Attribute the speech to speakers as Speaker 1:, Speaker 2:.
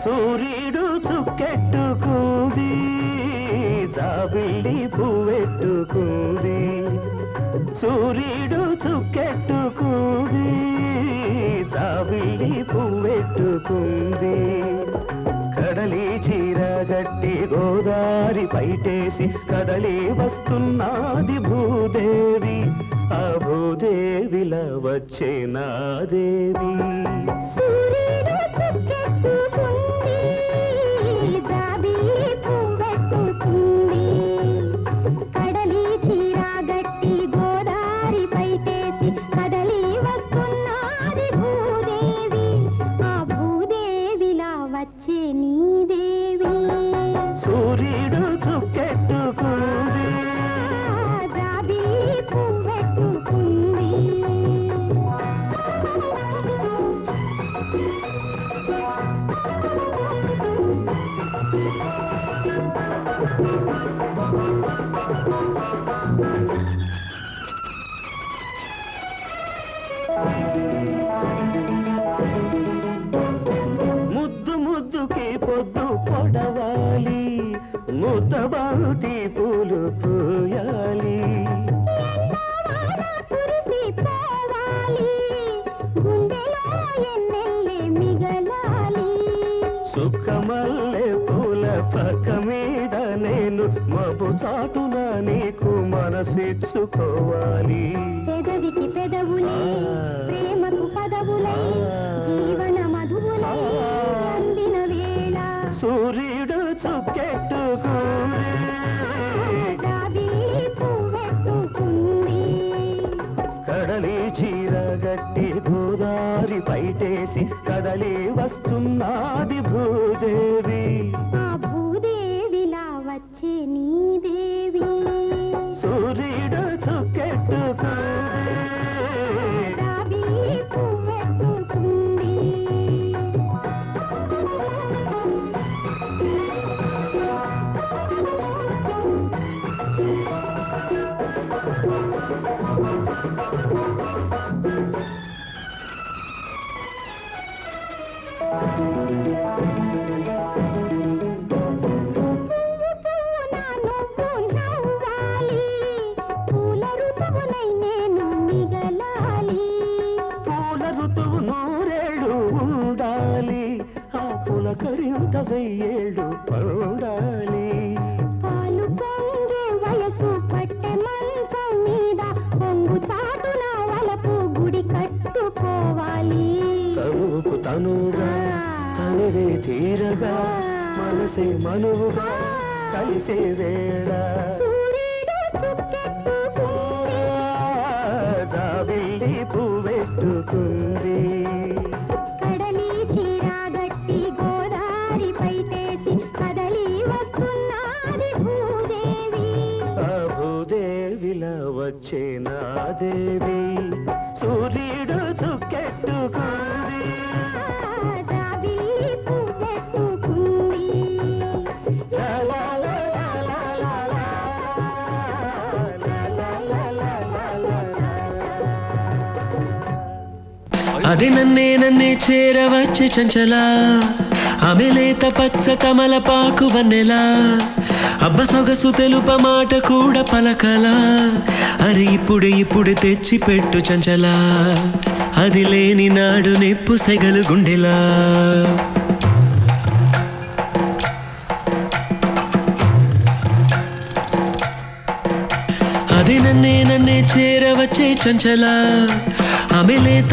Speaker 1: సూర్యుడు చుక్కెట్టుకుంది, జాబిల్లి పువ్వెట్టుకుంది. సూర్యుడు చుక్కెట్టుకుంది, జాబిల్లి పువ్వెట్టుకుంది. కడలి చీర గట్టి గోదారి పైటేసి కదలి వస్తున్నది భూదేవి. ఆ భూదేవిలా వచ్చే నా దేవి. సూర్యుడు చుక్కెట్టుకుంది,
Speaker 2: జాబిల్లి పువ్వెట్టుకుంది.
Speaker 1: ముద్దు ముద్దుకి పొద్దు పొడవాలి, ముద్దబాటి పూలు పూయాలి. సుఖమల్లె పూల పక్క మీద నేను మబ్బు చాటున నీకు మనసిచ్చుకోవాలి.
Speaker 2: పెదవికి పెదవులై ప్రేమకు పదవులై జీవన మధువులై అందిన వేళ
Speaker 1: సూర్యుడు చుక్కెట్టుకుంది,
Speaker 2: జాబిల్లి పువ్వెట్టుకుంది.
Speaker 1: కడలి చీర గట్టి గోదారి పైటేసి కదలి వస్తున్నది భూదేవి.
Speaker 2: ఆ భూదేవిలా వచ్చే నీ దేవి.
Speaker 1: సూర్యుడు చుక్కెట్టుకుంది,
Speaker 2: జాబిల్లి పువ్వెట్టుకుంది. పూల ఋతువునై నేను మిగలాలి.
Speaker 1: పూల ఋతువు నూరేళ్ళు ఉండాలి, ఆ పులకరింత వెయ్యేళ్ళు పడాలి.
Speaker 2: పాలు పొంగే వయసు పట్టె మంచం మీద పొంగు చాటున వలపు గుడి కట్టుకోవాలి.
Speaker 1: తనుకు తనుగా తనువే తీరగా మనసే మనువుగా కలిసే వేళ
Speaker 2: సూర్యుడు చుక్కెట్టుకుంది,
Speaker 1: జాబిల్లి పువ్వెట్టుకుంది.
Speaker 2: కడలి చీర గట్టి గోదారి పైటేసి కదలి వస్తున్నది భూదేవి.
Speaker 1: ఆ భూదేవిలా వచ్చే నా దేవి. సూర్యుడు చుక్కెట్టుకుంది,
Speaker 2: జాబిల్లి పువ్వెట్టుకుంది.
Speaker 1: లా లా లా లా లా లా లా, లా లా లా లా లా లా.
Speaker 3: అది నన్నే చేరవచ్చే చంచలా, ఆమె లేత పచ్చ కమలపాకు వన్నెలా. అబ్బ సొగసు తెలుప మాట కూడా పలకలా. అరే ఇప్పుడు తెచ్చి పెట్టు చంచలా, అది లేని నాడు నిప్పు సెగలు గుండెలా. అది నన్నే చేరవచ్చే చంచలా, ఆమె లేత